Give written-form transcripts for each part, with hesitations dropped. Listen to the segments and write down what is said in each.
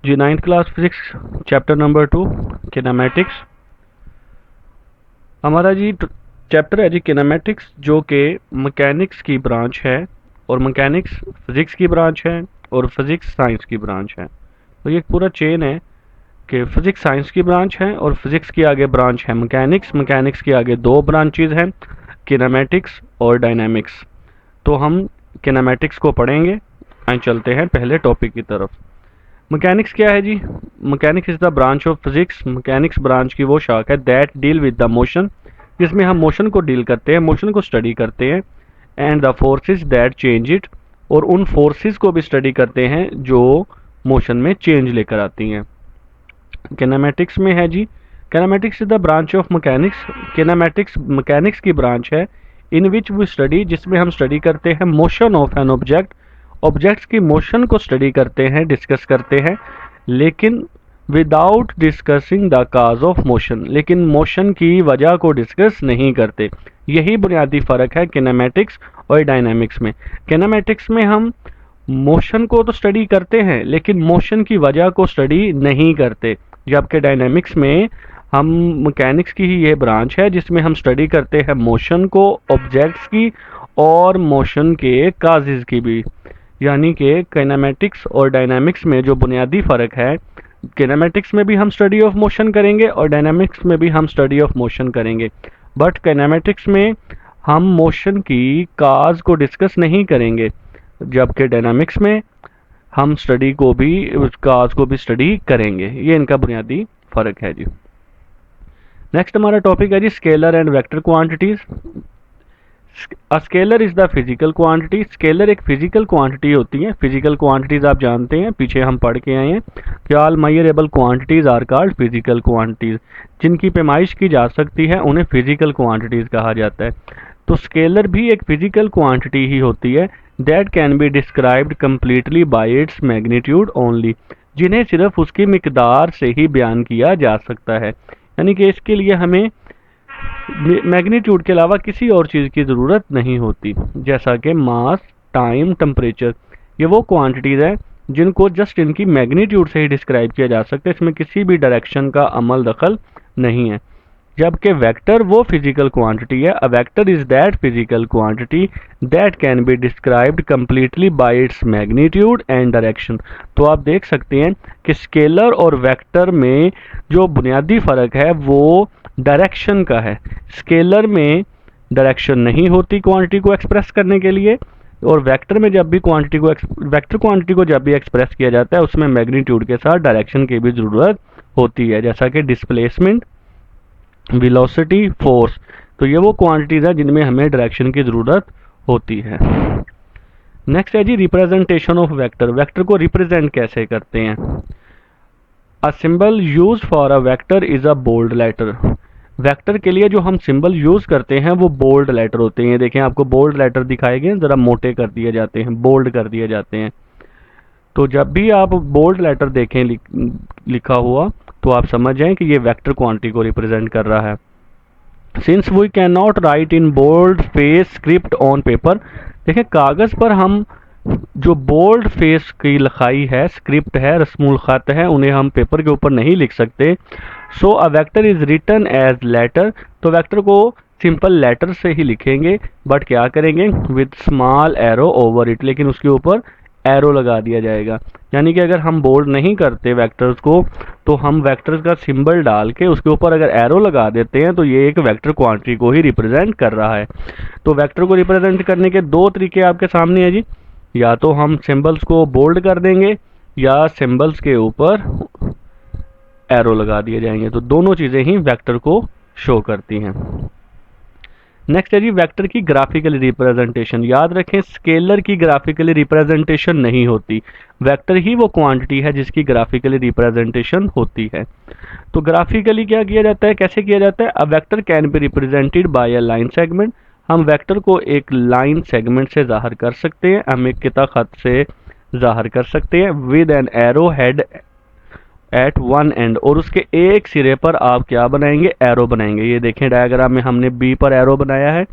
जी 9th class physics chapter number 2 kinematics. हमारा जी chapter है जी किनेमैटिक्स, जो कि मैकेनिक्स की ब्रांच है, और मैकेनिक्स फिजिक्स की ब्रांच है, और फिजिक्स साइंस की ब्रांच है। तो ये एक पूरा चेन है कि फिजिक्स साइंस की ब्रांच है, और फिजिक्स की आगे ब्रांच है मैकेनिक्स। मैकेनिक्स की आगे दो ब्रांचेज हैं, किनेमैटिक्स और डायनामिक्स। तो हम किनेमैटिक्स को पढ़ेंगे। आइए चलते हैं पहले टॉपिक की तरफ। मैकेनिक्स क्या है जी? Mechanics is the branch of physics. Mechanics branch की वो शाख है that deal with the motion, जिसमें हम मोशन को डील करते हैं, मोशन को स्टडी करते हैं, and the forces that change it, और उन फोर्सेस को भी स्टडी करते हैं जो मोशन में चेंज लेकर आती हैं। किनेमैटिक्स में है जी, kinematics is the branch of mechanics. Kinematics mechanics की ब्रांच है इन विच वी स्टडी, जिसमें हम स्टडी करते हैं motion of an object. Objects की मोशन को स्टडी करते हैं, डिस्कस करते हैं, लेकिन without discussing the cause of motion, लेकिन मोशन की वजह को डिस्कस नहीं करते। यही बुनियादी फ़र्क है किनेमैटिक्स और डायनामिक्स में। किनेमैटिक्स में हम मोशन को तो स्टडी करते हैं, लेकिन मोशन की वजह को स्टडी नहीं करते, जबकि डायनामिक्स में हम मैकेनिक्स की ही ये ब्रांच है जिसमें हम स्टडी करते हैं मोशन को, ऑब्जेक्ट्स की, और मोशन के काजेज की भी। यानी कि काइनेमेटिक्स और डायनामिक्स में जो बुनियादी फ़र्क है, काइनेमेटिक्स में भी हम स्टडी ऑफ मोशन करेंगे और डायनामिक्स में भी हम स्टडी ऑफ मोशन करेंगे, बट काइनेमेटिक्स में हम मोशन की काज को डिस्कस नहीं करेंगे, जबकि डायनामिक्स में हम स्टडी को भी, उस काज को भी स्टडी करेंगे। ये इनका बुनियादी फ़र्क है जी। नेक्स्ट हमारा टॉपिक है जी scalar and vector quantities. Scalar is the physical quantity. Scalar एक फिजिकल क्वांटिटी होती है। फिजिकल क्वांटिटीज आप जानते हैं, पीछे हम पढ़ के आए हैं कि all measurable quantities are called physical quantities. जिनकी पैमाइश की जा सकती है उन्हें फिजिकल क्वांटिटीज कहा जाता है। तो स्केलर भी एक फिजिकल क्वांटिटी ही होती है that can be described completely bye its magnitude only, जिन्हें सिर्फ उसकी मिकदार से ही बयान किया जा सकता है। यानी कि इसके लिए हमें मैग्नीट्यूड के अलावा किसी और चीज़ की ज़रूरत नहीं होती, जैसा कि मास, टाइम, टेम्परेचर। ये वो क्वांटिटीज़ हैं जिनको जस्ट इनकी मैग्नीट्यूड से ही डिस्क्राइब किया जा सकता है, इसमें किसी भी डायरेक्शन का अमल दखल नहीं है। जबकि वेक्टर वो फिजिकल क्वांटिटी है। A vector is that physical quantity that can be described completely bye its magnitude and direction. तो आप देख सकते हैं कि स्केलर और वेक्टर में जो बुनियादी फ़र्क है वो डायरेक्शन का है। स्केलर में डायरेक्शन नहीं होती क्वांटिटी को एक्सप्रेस करने के लिए, और वेक्टर में जब भी वेक्टर क्वांटिटी को जब भी एक्सप्रेस किया जाता है उसमें मैग्नीट्यूड के साथ डायरेक्शन की भी ज़रूरत होती है, जैसा कि डिस्प्लेसमेंट, वेलोसिटी, फोर्स। तो ये वो क्वांटिटीज हैं जिनमें हमें डायरेक्शन की ज़रूरत होती है। नेक्स्ट है जी रिप्रेजेंटेशन ऑफ वेक्टर। वेक्टर को रिप्रेजेंट कैसे करते हैं? A symbol use for a vector is a bold letter. Vector के लिए जो हम सिंबल यूज करते हैं वो बोल्ड लेटर होते हैं। देखें, आपको बोल्ड लेटर दिखाए गए, जरा मोटे कर दिए जाते हैं, बोल्ड कर दिए जाते हैं। तो जब भी आप बोल्ड लेटर देखें लिखा हुआ, तो आप समझ जाएं कि ये वेक्टर क्वांटिटी को रिप्रेजेंट कर रहा है। Since we can not write in bold face script on paper. देखें, कागज़ पर हम जो बोल्ड फेस की लिखाई है, स्क्रिप्ट है, रस्मुल ख़त है, उन्हें हम पेपर के ऊपर नहीं लिख सकते। So a vector is written as letter. तो वेक्टर को सिंपल लेटर से ही लिखेंगे, बट क्या करेंगे, with small arrow over it, लेकिन उसके ऊपर एरो लगा दिया जाएगा। यानी कि अगर हम बोल्ड नहीं करते वेक्टर्स को, तो हम वेक्टर्स का सिंबल डाल के उसके ऊपर अगर एरो लगा देते हैं तो ये एक वेक्टर क्वांटिटी को ही रिप्रेजेंट कर रहा है। तो वेक्टर को रिप्रेजेंट करने के दो तरीके आपके सामने हैं जी। या तो हम सिंबल्स को बोल्ड कर देंगे, या सिंबल्स के ऊपर एरो लगा दिए जाएंगे। तो दोनों चीज़ें ही वेक्टर को शो करती हैं। नेक्स्ट है जी वेक्टर की ग्राफिकली रिप्रेजेंटेशन। याद रखें, स्केलर की ग्राफिकली रिप्रेजेंटेशन नहीं होती, वेक्टर ही वो क्वांटिटी है जिसकी ग्राफिकली रिप्रेजेंटेशन होती है। तो ग्राफिकली क्या किया जाता है, कैसे किया जाता है? A vector can be represented by a line segment. हम वेक्टर को एक लाइन सेगमेंट से जाहिर कर सकते हैं, हम एक किता खत से जाहिर कर सकते हैं, with an arrow head at one and, और उसके एक सिरे पर आप क्या बनाएंगे, एरो बनाएंगे। ये देखें डायग्राम में हमने बी पर एरो बनाया है,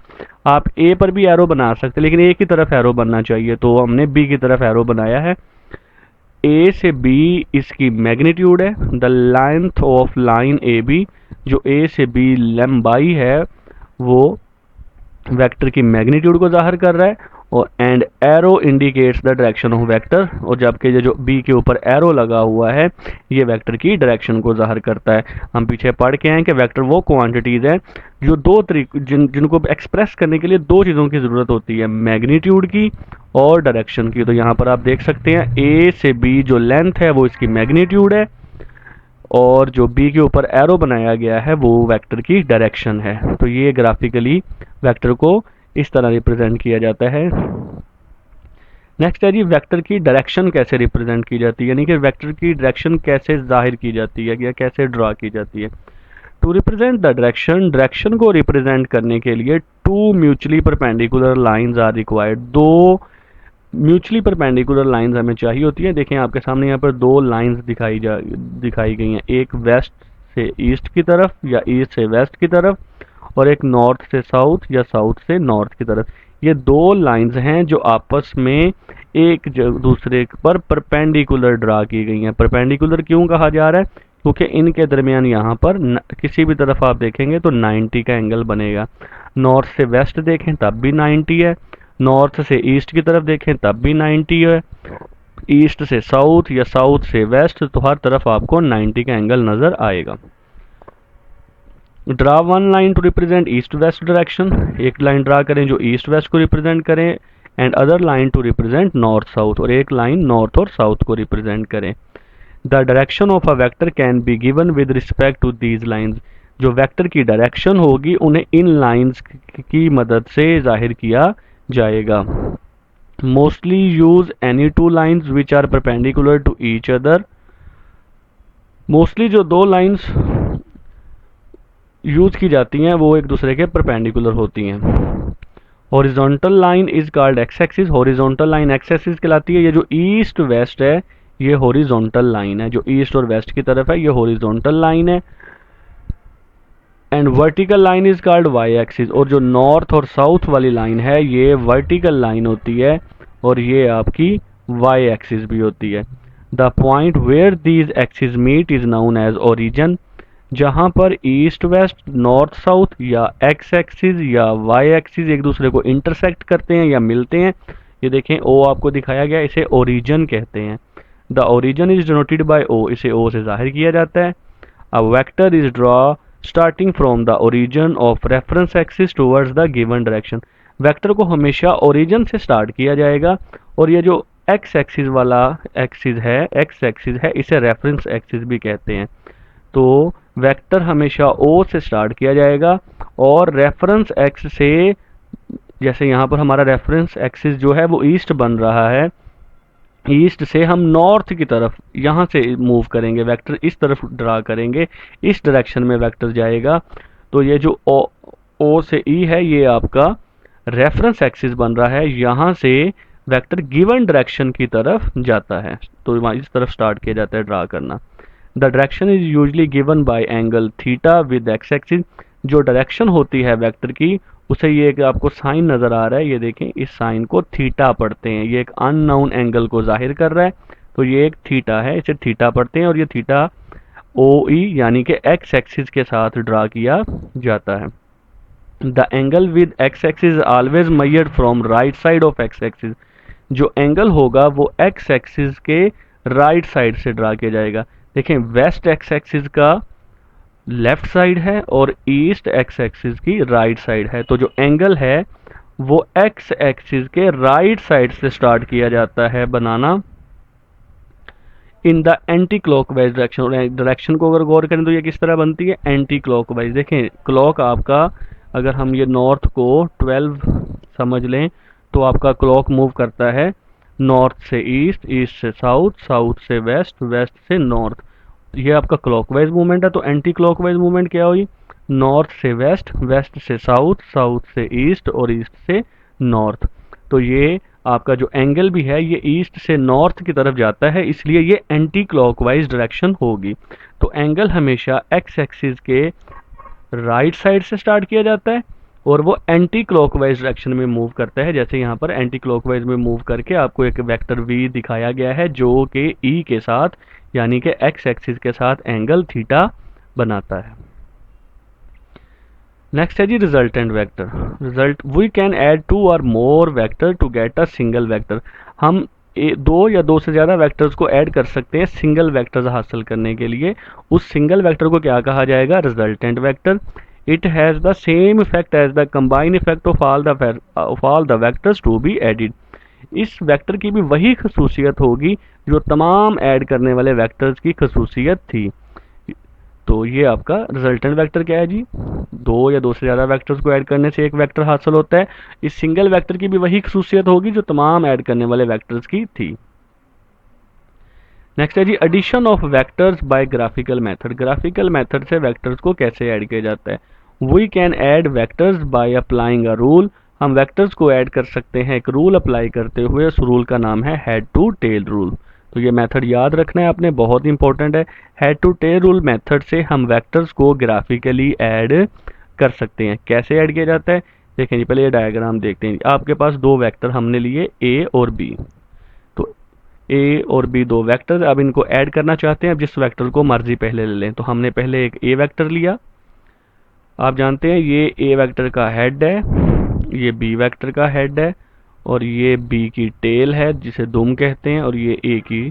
आप ए पर भी एरो बना सकते हैं, लेकिन ए की तरफ एरो बनना चाहिए, तो हमने बी की तरफ एरो बनाया है। ए से बी इसकी मैग्नीट्यूड है, the length of line A B, जो ए से बी लंबाई है वो वेक्टर की मैग्नीट्यूड को जाहिर कर रहा है, और and arrow indicates the direction of vector, और जबकि ये जो बी के ऊपर एरो लगा हुआ है ये वेक्टर की डायरेक्शन को जाहिर करता है। हम पीछे पढ़ के हैं कि वेक्टर वो क्वांटिटीज हैं जो दो तरीके जिनको एक्सप्रेस करने के लिए दो चीज़ों की ज़रूरत होती है, मैग्नीट्यूड की और डायरेक्शन की। तो यहाँ पर आप देख सकते हैं ए से बी जो लेंथ है वो इसकी मैग्नीट्यूड है, और जो बी के ऊपर एरो बनाया गया है वो वेक्टर की डायरेक्शन है। तो ये ग्राफिकली वेक्टर को इस तरह रिप्रेजेंट किया जाता है। नेक्स्ट है जी वेक्टर की डायरेक्शन कैसे रिप्रेजेंट की जाती है, यानी कि वेक्टर की डायरेक्शन कैसे जाहिर की जाती है या कैसे ड्रा की जाती है। To represent the direction, direction को रिप्रेजेंट करने के लिए two mutually perpendicular lines are required, दो म्यूचुअली परपेंडिकुलर लाइंस हमें चाहिए होती है। देखें आपके सामने यहाँ पर दो लाइंस दिखाई गई हैं, एक वेस्ट से ईस्ट की तरफ या ईस्ट से वेस्ट की तरफ, और एक नॉर्थ से साउथ या साउथ से नॉर्थ की तरफ। ये दो लाइंस हैं जो आपस में एक दूसरे पर परपेंडिकुलर ड्रा की गई हैं। परपेंडिकुलर क्यों कहा जा रहा है, क्योंकि इनके दरमियान यहाँ पर किसी भी तरफ आप देखेंगे तो 90 का एंगल बनेगा। नॉर्थ से वेस्ट देखें तब भी 90 है, नॉर्थ से ईस्ट की तरफ देखें तब भी 90 है, ईस्ट से साउथ या साउथ से वेस्ट, तो हर तरफ आपको 90 का एंगल नजर आएगा। Draw one line to represent east west direction, एक लाइन ड्रा करें जो ईस्ट वेस्ट को रिप्रेजेंट करें, and other line to represent north south, और एक लाइन नॉर्थ और साउथ को रिप्रेजेंट करें। The direction of a vector can be given with respect to these lines, जो वेक्टर की डायरेक्शन होगी उन्हें इन लाइंस की मदद से जाहिर किया जाएगा। Mostly use any two lines which are perpendicular to each other, mostly जो दो लाइंस यूज की जाती हैं वो एक दूसरे के परपेंडिकुलर होती हैं। Horizontal line is called x axis, horizontal line x axis कहलाती है। ये जो ईस्ट वेस्ट है ये हॉरिजॉन्टल लाइन है, जो ईस्ट और वेस्ट की तरफ है ये हॉरिजॉन्टल लाइन है। And vertical line is called Y axis, और जो नॉर्थ और साउथ वाली लाइन है ये वर्टिकल लाइन होती है और ये आपकी वाई एक्सिस भी होती है। The point where these axis meet is known as origin, जहां पर ईस्ट वेस्ट नॉर्थ साउथ या एक्स एक्सिस या वाई एक्सिस एक दूसरे को इंटरसेक्ट करते हैं या मिलते हैं, ये देखें ओ आपको दिखाया गया, इसे ओरिजिन कहते हैं। The origin is denoted by O, इसे ओ से जाहिर किया जाता है। A vector is draw starting from the origin of reference axis towards the given direction, vector को हमेशा ओरिजिन से स्टार्ट किया जाएगा, और ये जो एक्स एक्सिस वाला एक्सिस है इसे रेफरेंस एक्सिस भी कहते हैं। तो वेक्टर हमेशा ओ से स्टार्ट किया जाएगा और रेफरेंस एक्स से, जैसे यहाँ पर हमारा रेफरेंस एक्सिस जो है वो ईस्ट बन रहा है, ईस्ट से हम नॉर्थ की तरफ यहाँ से मूव करेंगे, वेक्टर इस तरफ ड्रा करेंगे, इस डायरेक्शन में वेक्टर जाएगा। तो ये जो ओ से ई है ये आपका रेफरेंस एक्सिस बन रहा है, यहाँ से वेक्टर गिवन डायरेक्शन की तरफ जाता है, तो इस तरफ स्टार्ट किया जाता है ड्रा करना। The direction is usually given by angle theta with x axis, जो डायरेक्शन होती है वेक्टर की उसे ये एक आपको साइन नजर आ रहा है, ये देखें इस साइन को थीटा पढ़ते हैं, ये एक अननोन एंगल को जाहिर कर रहा है, तो ये एक थीटा है, इसे थीटा पढ़ते हैं, और ये थीटा ओ ई यानी कि एक्स एक्सिस के साथ ड्रा किया जाता है। The angle with x axis always measured from right side of x axis, जो एंगल होगा वो एक्स एक्सिस के राइट साइड से ड्रा किया जाएगा। देखें वेस्ट एक्स एक्सिस का लेफ्ट साइड है और ईस्ट एक्स एक्सिस की राइट साइड है, तो जो एंगल है वो एक्स एक्सिस के राइट साइड से स्टार्ट किया जाता है बनाना in the anti clockwise direction. Direction को अगर गौर करें तो ये किस तरह बनती है, एंटी क्लॉकवाइज। देखें क्लॉक आपका, अगर हम ये नॉर्थ को 12 समझ लें तो आपका क्लॉक मूव करता है नॉर्थ से ईस्ट, ईस्ट से साउथ, साउथ से वेस्ट, वेस्ट से नॉर्थ, ये आपका क्लॉकवाइज मूवमेंट है। तो एंटी क्लॉकवाइज मूवमेंट क्या हुई, नॉर्थ से वेस्ट, वेस्ट से साउथ, साउथ से ईस्ट और ईस्ट से नॉर्थ। तो ये आपका जो एंगल भी है ये ईस्ट से नॉर्थ की तरफ जाता है, इसलिए ये एंटी क्लॉकवाइज डायरेक्शन होगी। तो एंगल हमेशा एक्स एक्सिस के राइट साइड से स्टार्ट किया जाता है और वो एंटी क्लॉकवाइज डायरेक्शन में मूव करता है। जैसे यहाँ पर एंटी क्लॉकवाइज में मूव करके आपको एक वेक्टर v दिखाया गया है जो कि e के साथ यानी कि x एक्सिस के साथ एंगल थीटा बनाता है। नेक्स्ट है जी resultant vector. Result we can add 2 or more vector to get a single vector. हम दो या दो से ज़्यादा वेक्टर्स को ऐड कर सकते हैं सिंगल वेक्टर्स हासिल करने के लिए। उस सिंगल वेक्टर को क्या कहा जाएगा? Resultant vector. It has the same effect as the combine effect of all the vectors to be added. इस वेक्टर की भी वही खसूसियत होगी जो तमाम ऐड करने वाले वेक्टर्स की खसूसियत थी। तो ये आपका रिजल्टेंट वेक्टर क्या है जी? दो या दो से ज़्यादा वेक्टर्स को ऐड करने से एक वेक्टर हासिल होता है। इस सिंगल वेक्टर की भी वही खसूसियत होगी जो तमाम ऐड करने वाले वेक्टर्स की थी। नेक्स्ट है जी addition of vectors by graphical method. Graphical method से वेक्टर्स को कैसे ऐड किया जाता है? We can add vectors by applying a rule. हम वेक्टर्स को ऐड कर सकते हैं एक रूल अप्लाई करते हुए। उस रूल का नाम है हेड टू टेल रूल। तो ये मेथड याद रखना है आपने, बहुत इंपॉर्टेंट है। Head to tail rule method से हम वेक्टर्स को ग्राफिकली ऐड कर सकते हैं। कैसे ऐड किया जाता है? देखें जी, पहले ये डायग्राम देखते हैं। आपके पास दो वेक्टर हमने लिए ए और बी। तो ए और बी दो वेक्टर, अब इनको ऐड करना चाहते हैं। अब जिस वेक्टर को मर्जी पहले ले लें। तो हमने पहले एक ए वेक्टर लिया। आप जानते हैं ये ए वेक्टर का हेड है, ये बी वेक्टर का हेड है, और ये बी की टेल है जिसे दुम कहते हैं, और ये ए की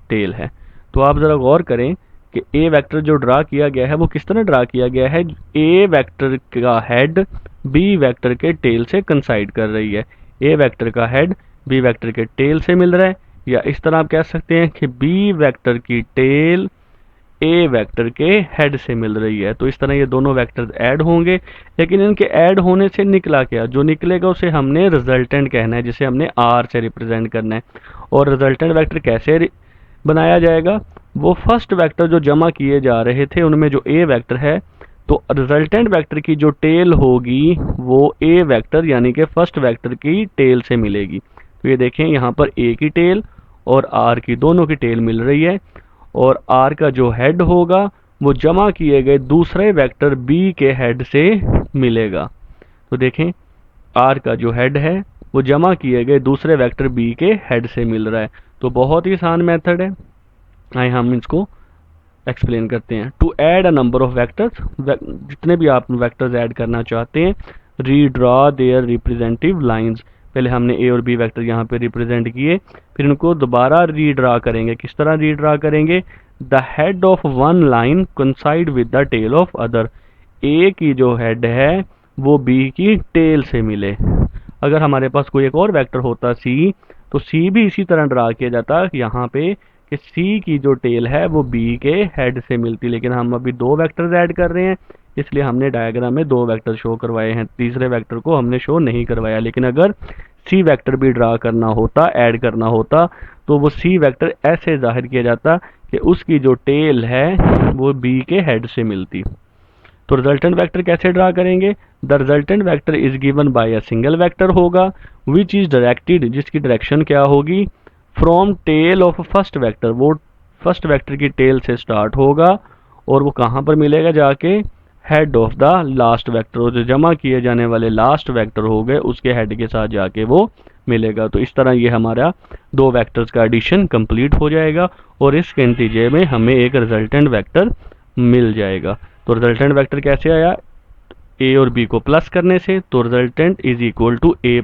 टेल है। तो आप ज़रा गौर करें कि ए वेक्टर जो ड्रा किया गया है वो किस तरह ड्रा किया गया है। ए वेक्टर का हेड बी वेक्टर के टेल से कंसाइड कर रही है। ए वेक्टर का हेड बी वेक्टर के टेल से मिल रहा है, या इस तरह आप कह सकते हैं कि बी वेक्टर की टेल ए वेक्टर के हेड से मिल रही है। तो इस तरह ये दोनों वेक्टर्स ऐड होंगे। लेकिन इनके ऐड होने से निकला क्या? जो निकलेगा उसे हमने रिजल्टेंट कहना है, जिसे हमने आर से रिप्रेजेंट करना है। और रिजल्टेंट वेक्टर कैसे बनाया जाएगा? वो फर्स्ट वेक्टर जो जमा किए जा रहे थे उनमें जो ए वेक्टर है, तो रिजल्टेंट वेक्टर की जो टेल होगी वो ए वेक्टर यानी कि फर्स्ट वेक्टर की टेल से मिलेगी। तो ये देखें यहाँ पर ए की टेल और आर की दोनों की टेल मिल रही है, और आर का जो हेड होगा वो जमा किए गए दूसरे वेक्टर बी के हेड से मिलेगा। तो देखें आर का जो हेड है वो जमा किए गए दूसरे वेक्टर बी के हेड से मिल रहा है। तो बहुत ही आसान मेथड है। आइए हम इसको एक्सप्लेन करते हैं। To add a number of vectors, जितने भी आप वेक्टर्स ऐड करना चाहते हैं, रीड्रॉ देयर रिप्रेजेंटेटिव लाइंस। पहले हमने ए और बी वेक्टर यहाँ पे रिप्रेजेंट किए, फिर इनको दोबारा रीड्रा करेंगे। किस तरह रीड्रा करेंगे? The head of one line coincide with the tail of other. A की जो हेड है वो बी की टेल से मिले। अगर हमारे पास कोई एक और वेक्टर होता सी, तो सी भी इसी तरह ड्रा किया जाता यहाँ पे कि सी की जो टेल है वो बी के हेड से मिलती। लेकिन हम अभी दो वेक्टर्स ऐड कर रहे हैं, इसलिए हमने डायग्राम में दो वेक्टर शो करवाए हैं, तीसरे वेक्टर को हमने शो नहीं करवाया। लेकिन अगर सी वेक्टर भी ड्रा करना होता, ऐड करना होता, तो वो सी वेक्टर ऐसे जाहिर किया जाता कि उसकी जो टेल है वो बी के हेड से मिलती। तो रिजल्टेंट वेक्टर कैसे ड्रा करेंगे? The resultant vector is given by a single vector होगा विच इज डायरेक्टेड, जिसकी डायरेक्शन क्या होगी? From tail of first vector. वो फर्स्ट वेक्टर की टेल से स्टार्ट होगा और वो कहाँ पर मिलेगा? जाके head of the last vector. जो जमा किए जाने वाले लास्ट वेक्टर हो गए उसके हेड के साथ जाके वो मिलेगा। तो इस तरह ये हमारा दो वेक्टर्स का एडिशन कंप्लीट हो जाएगा और इसके नतीजे में हमें एक रिजल्टेंट वेक्टर मिल जाएगा। तो रिजल्टेंट वेक्टर कैसे आया? ए और बी को प्लस करने से। तो resultant is equal to A